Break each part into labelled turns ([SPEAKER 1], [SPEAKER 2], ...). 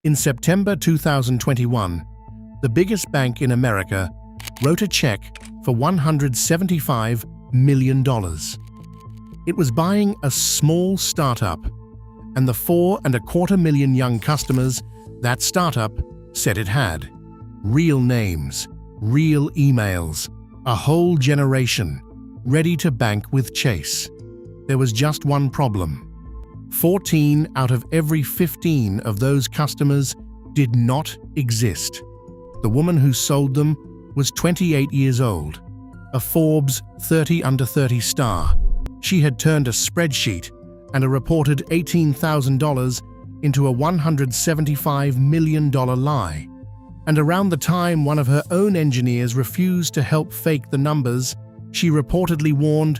[SPEAKER 1] In September 2021, the biggest bank in America wrote a check for $175 million. It was buying a small startup, and the 4.25 million young customers that startup said it had. Real names, real emails, a whole generation ready to bank with Chase. There was just one problem. 14 out of every 15 of those customers did not exist. The woman who sold them was 28 years old, a Forbes 30 Under 30 star. She had turned a spreadsheet and a reported $18,000 into a $175 million lie. And around the time one of her own engineers refused to help fake the numbers, she reportedly warned,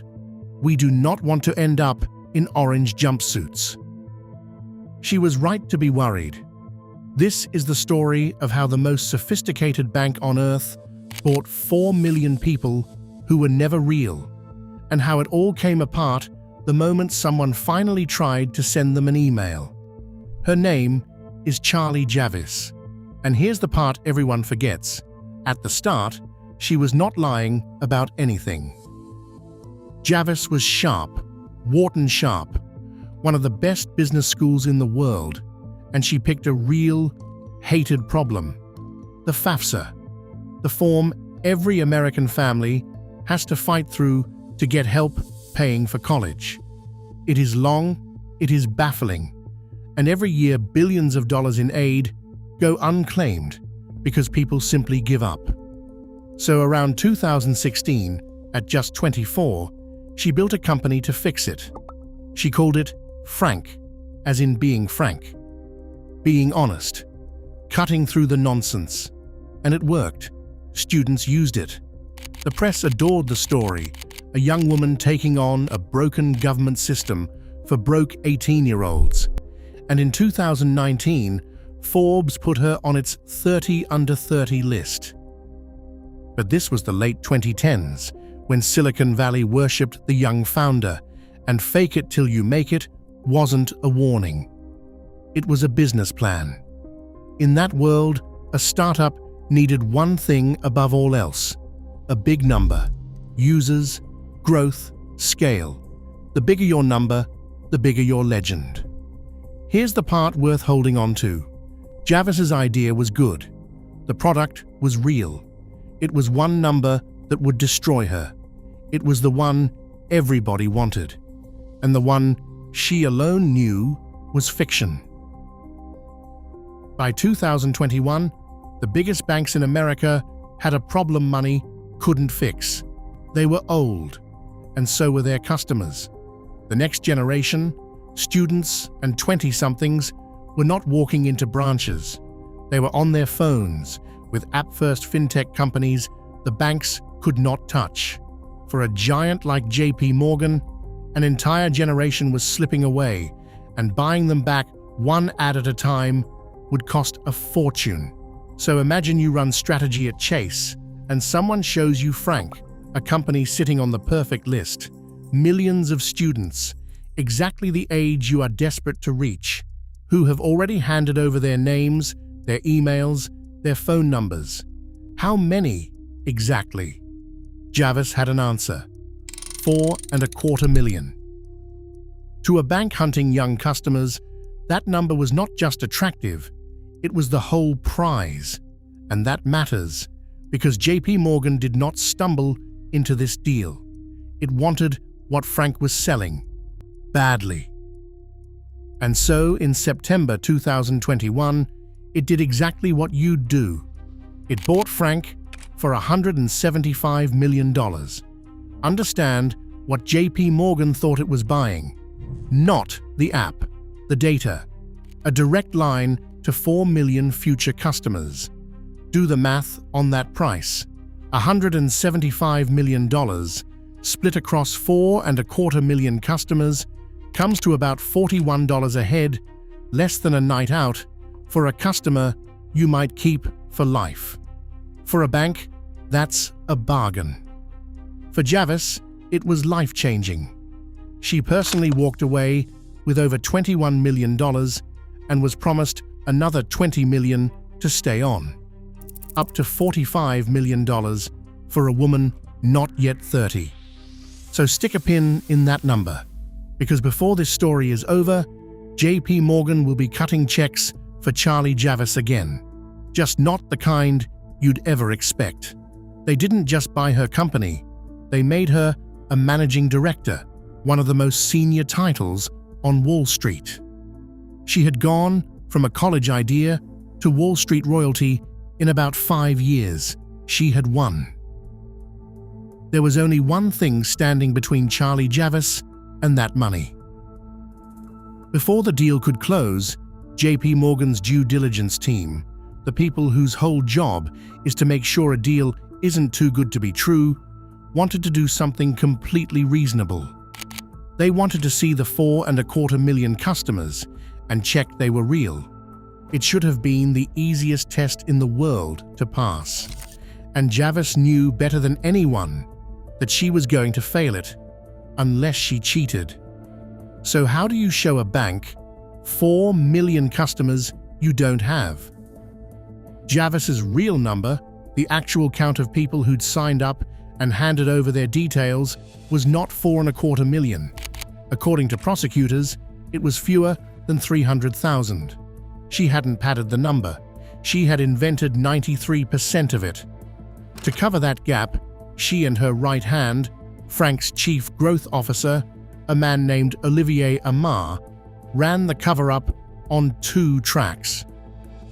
[SPEAKER 1] "We do not want to end up in orange jumpsuits." She was right to be worried. This is the story of how the most sophisticated bank on earth bought 4 million people who were never real, and how it all came apart the moment someone finally tried to send them an email. Her name is Charlie Javis, and here's the part everyone forgets. At the start, she was not lying about anything. Javis was sharp, Wharton Sharp, one of the best business schools in the world, and she picked a real, hated problem: the FAFSA, the form every American family has to fight through to get help paying for college. It is long, it is baffling, and every year billions of dollars in aid go unclaimed because people simply give up. So around 2016, at just 24, she built a company to fix it. She called it Frank, as in being frank, being honest, cutting through the nonsense. And it worked. Students used it. The press adored the story, a young woman taking on a broken government system for broke 18-year-olds. And in 2019, Forbes put her on its 30 Under 30 list. But this was the late 2010s, when Silicon Valley worshipped the young founder, and fake it till you make it wasn't a warning. It was a business plan. In that world, a startup needed one thing above all else: a big number, users, growth, scale. The bigger your number, the bigger your legend. Here's the part worth holding on to. Javis's idea was good. The product was real. It was one number that would destroy her. It was the one everybody wanted, and the one she alone knew was fiction. By 2021, the biggest banks in America had a problem money couldn't fix. They were old, and so were their customers. The next generation, students and 20-somethings, were not walking into branches. They were on their phones with app-first fintech companies the banks could not touch. For a giant like JPMorgan, an entire generation was slipping away, and buying them back one ad at a time would cost a fortune. So imagine you run strategy at Chase, and someone shows you Frank, a company sitting on the perfect list. Millions of students, exactly the age you are desperate to reach, who have already handed over their names, their emails, their phone numbers. How many, exactly? Javis had an answer: 4.25 million. To a bank hunting young customers, that number was not just attractive, it was the whole prize. And that matters, because JPMorgan did not stumble into this deal. It wanted what Frank was selling, badly. And so, in September 2021, it did exactly what you'd do. It bought Frank for $175 million. Understand what JPMorgan thought it was buying. Not the app, the data. A direct line to 4 million future customers. Do the math on that price. $175 million split across 4.25 million customers comes to about $41 a head, less than a night out, for a customer you might keep for life. For a bank, that's a bargain. For Javis, it was life-changing. She personally walked away with over $21 million and was promised another $20 million to stay on. Up to $45 million for a woman not yet 30. So stick a pin in that number, because before this story is over, JPMorgan will be cutting checks for Charlie Javis again. Just not the kind you'd ever expect. They didn't just buy her company, they made her a managing director, one of the most senior titles on Wall Street. She had gone from a college idea to Wall Street royalty in about 5 years. She had won. There was only one thing standing between Charlie Javis and that money. Before the deal could close, JPMorgan's due diligence team, the people whose whole job is to make sure a deal isn't too good to be true, wanted to do something completely reasonable. They wanted to see the 4.25 million customers and check they were real. It should have been the easiest test in the world to pass. And Javis knew better than anyone that she was going to fail it, unless she cheated. So how do you show a bank 4 million customers you don't have? Javis's real number, the actual count of people who'd signed up and handed over their details, was not 4.25 million. According to prosecutors, it was fewer than 300,000. She hadn't padded the number. She had invented 93% of it. To cover that gap, she and her right hand, Frank's chief growth officer, a man named Olivier Amar, ran the cover-up on 2 tracks.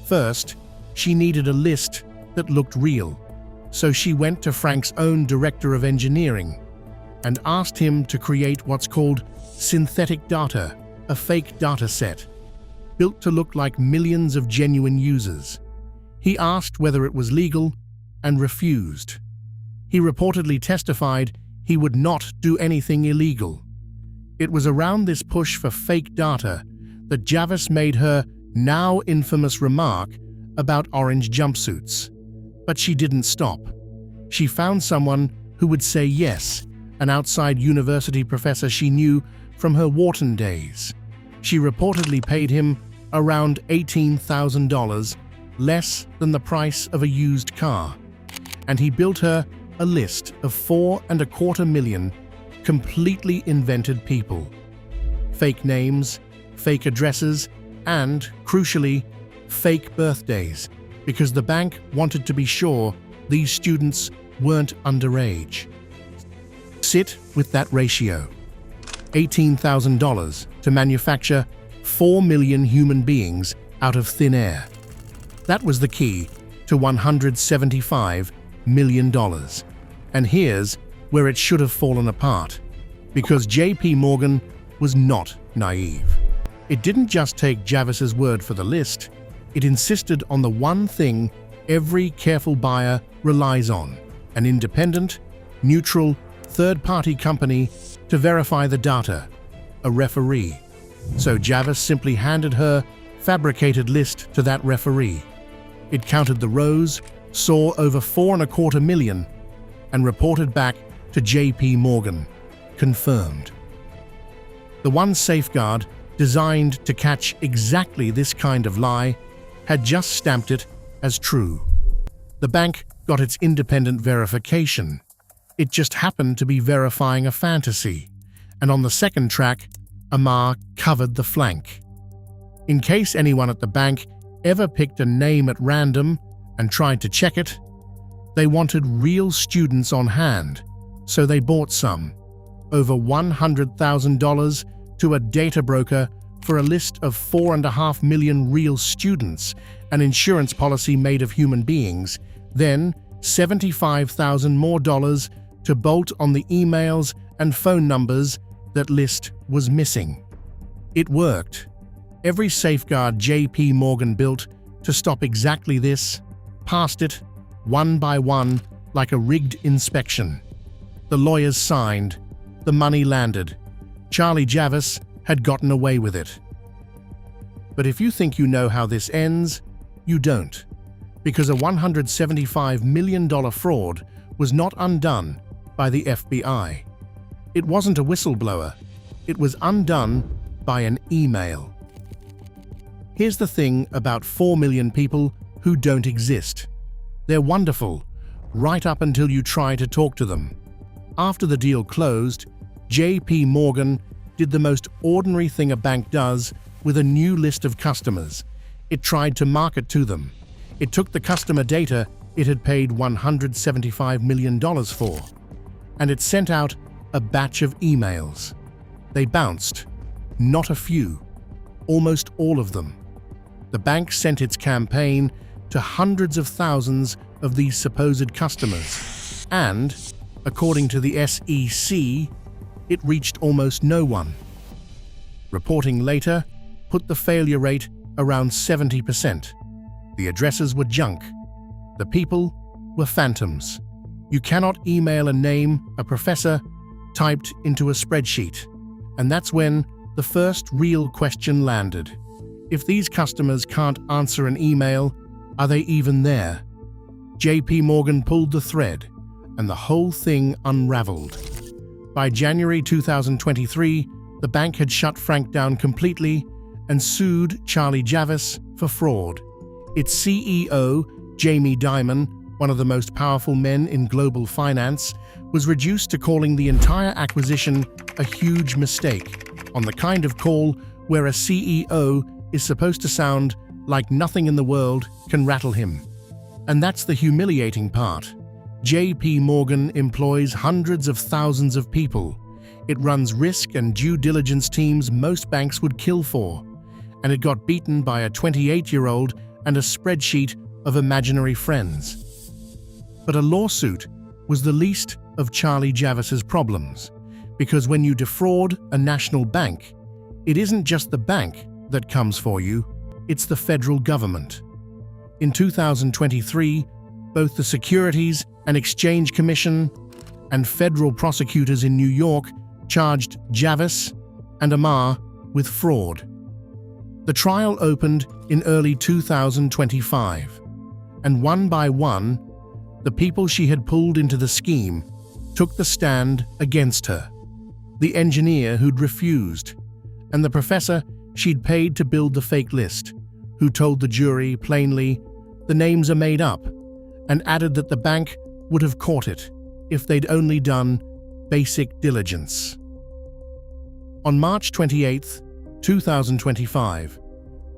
[SPEAKER 1] First, she needed a list that looked real, so she went to Frank's own director of engineering and asked him to create what's called synthetic data, a fake data set, built to look like millions of genuine users. He asked whether it was legal and refused. He reportedly testified he would not do anything illegal. It was around this push for fake data that Javis made her now infamous remark about orange jumpsuits. But she didn't stop. She found someone who would say yes, an outside university professor she knew from her Wharton days. She reportedly paid him around $18,000, less than the price of a used car. And he built her a list of 4.25 million completely invented people. Fake names, fake addresses, and, crucially, fake birthdays, because the bank wanted to be sure these students weren't underage. Sit with that ratio. $18,000 to manufacture 4 million human beings out of thin air. That was the key to $175 million. And here's where it should have fallen apart, because JPMorgan was not naive. It didn't just take Javis's word for the list, it insisted on the one thing every careful buyer relies on: an independent, neutral, third-party company to verify the data, a referee. So Javis simply handed her fabricated list to that referee. It counted the rows, saw over 4.25 million, and reported back to JPMorgan, confirmed. The one safeguard designed to catch exactly this kind of lie had just stamped it as true. The bank got its independent verification. It just happened to be verifying a fantasy, and on the second track, Amar covered the flank. In case anyone at the bank ever picked a name at random and tried to check it, they wanted real students on hand, so they bought some, over $100,000 to a data broker for a list of 4.5 million real students, an insurance policy made of human beings, then $75,000 more to bolt on the emails and phone numbers that list was missing. It worked. Every safeguard JPMorgan built to stop exactly this passed it, one by one, like a rigged inspection. The lawyers signed. The money landed. Charlie Javis had gotten away with it. But if you think you know how this ends, you don't. Because a $175 million fraud was not undone by the FBI. It wasn't a whistleblower. It was undone by an email. Here's the thing about 4 million people who don't exist. They're wonderful, right up until you try to talk to them. After the deal closed, JPMorgan did the most ordinary thing a bank does with a new list of customers. It tried to market to them. It took the customer data it had paid $175 million for, and it sent out a batch of emails. They bounced. Not a few. Almost all of them. The bank sent its campaign to hundreds of thousands of these supposed customers, and, according to the SEC, it reached almost no one. Reporting later put the failure rate around 70%. The addresses were junk. The people were phantoms. You cannot email a name a professor typed into a spreadsheet. And that's when the first real question landed. If these customers can't answer an email, are they even there? JPMorgan pulled the thread, and the whole thing unraveled. By January 2023, the bank had shut Frank down completely and sued Charlie Javice for fraud. Its CEO, Jamie Dimon, one of the most powerful men in global finance, was reduced to calling the entire acquisition a huge mistake, on the kind of call where a CEO is supposed to sound like nothing in the world can rattle him. And that's the humiliating part. JPMorgan employs hundreds of thousands of people. It runs risk and due diligence teams most banks would kill for. And it got beaten by a 28-year-old and a spreadsheet of imaginary friends. But a lawsuit was the least of Charlie Javice's problems, because when you defraud a national bank, it isn't just the bank that comes for you, it's the federal government. In 2023, both the Securities and Exchange Commission and federal prosecutors in New York charged Javice and Amar with fraud. The trial opened in early 2025, and one by one, the people she had pulled into the scheme took the stand against her. The engineer who'd refused, and the professor she'd paid to build the fake list, who told the jury plainly the names are made up, and added that the bank would have caught it if they'd only done basic diligence. On March 28, 2025,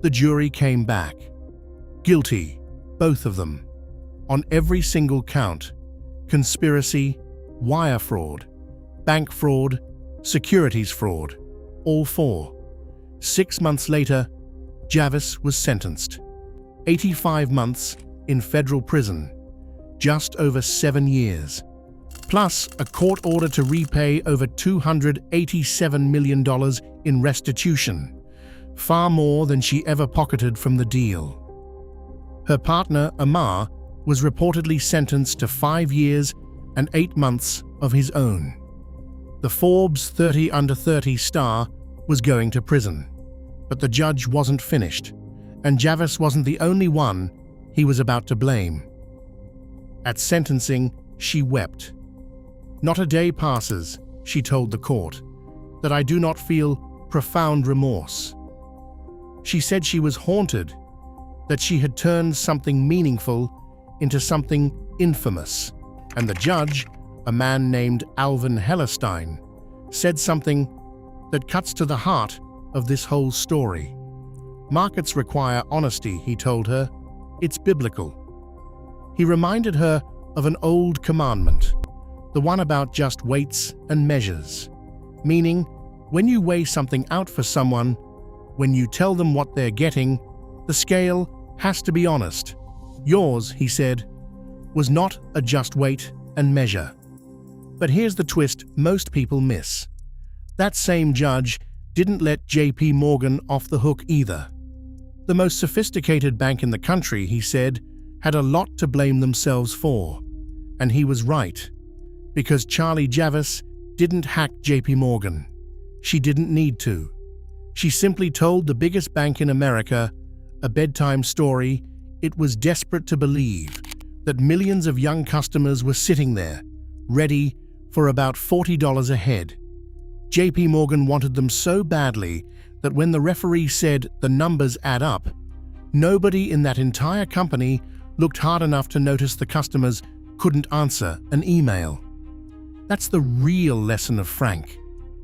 [SPEAKER 1] the jury came back. Guilty, both of them, on every single count: conspiracy, wire fraud, bank fraud, securities fraud, all four. 6 months later, Javice was sentenced. 85 months in federal prison, just over 7 years, plus a court order to repay over $287 million in restitution, far more than she ever pocketed from the deal. Her partner, Amar, was reportedly sentenced to 5 years and 8 months of his own. The Forbes 30 Under 30 star was going to prison, but the judge wasn't finished, and Javice wasn't the only one he was about to blame. At sentencing, she wept. "Not a day passes," she told the court, "that I do not feel profound remorse." She said she was haunted, that she had turned something meaningful into something infamous, and the judge, a man named Alvin Hellerstein, said something that cuts to the heart of this whole story. "Markets require honesty," he told her. "It's biblical." He reminded her of an old commandment, the one about just weights and measures, meaning when you weigh something out for someone, when you tell them what they're getting, the scale has to be honest. Yours, he said, was not a just weight and measure. But here's the twist most people miss. That same judge didn't let JPMorgan off the hook either. The most sophisticated bank in the country, he said, had a lot to blame themselves for. And he was right. Because Charlie Javice didn't hack JPMorgan. She didn't need to. She simply told the biggest bank in America a bedtime story it was desperate to believe, that millions of young customers were sitting there, ready for about $40 a head. JPMorgan wanted them so badly that when the referee said the numbers add up, nobody in that entire company looked hard enough to notice the customers couldn't answer an email. That's the real lesson of Frank.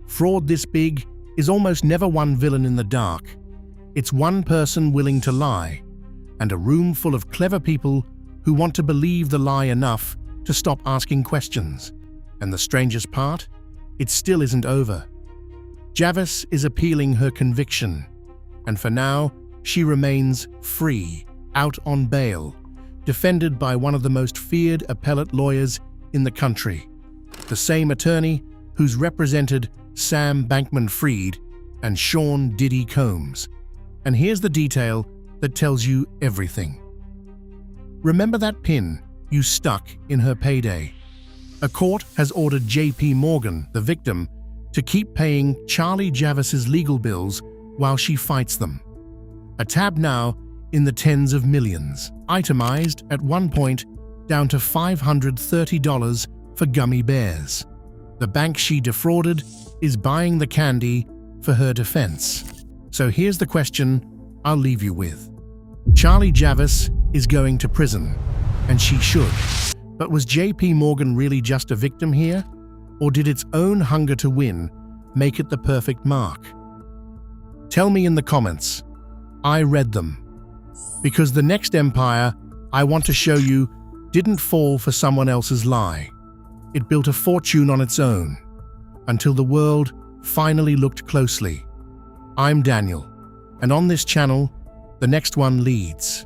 [SPEAKER 1] Fraud this big is almost never one villain in the dark. It's one person willing to lie, and a room full of clever people who want to believe the lie enough to stop asking questions. And the strangest part? It still isn't over. Javis is appealing her conviction, and for now, she remains free, out on bail, defended by one of the most feared appellate lawyers in the country, the same attorney who's represented Sam Bankman-Fried and Sean Diddy Combs. And here's the detail that tells you everything. Remember that pin you stuck in her payday? A court has ordered JPMorgan, the victim, to keep paying Charlie Javis's legal bills while she fights them. A tab now in the tens of millions, itemized at one point down to $530 for gummy bears. The bank she defrauded is buying the candy for her defense. So here's the question I'll leave you with. Charlie Javis is going to prison, and she should. But was JPMorgan really just a victim here? Or did its own hunger to win make it the perfect mark? Tell me in the comments. I read them. Because the next empire I want to show you didn't fall for someone else's lie. It built a fortune on its own, until the world finally looked closely. I'm Daniel, and on this channel, the next one leads.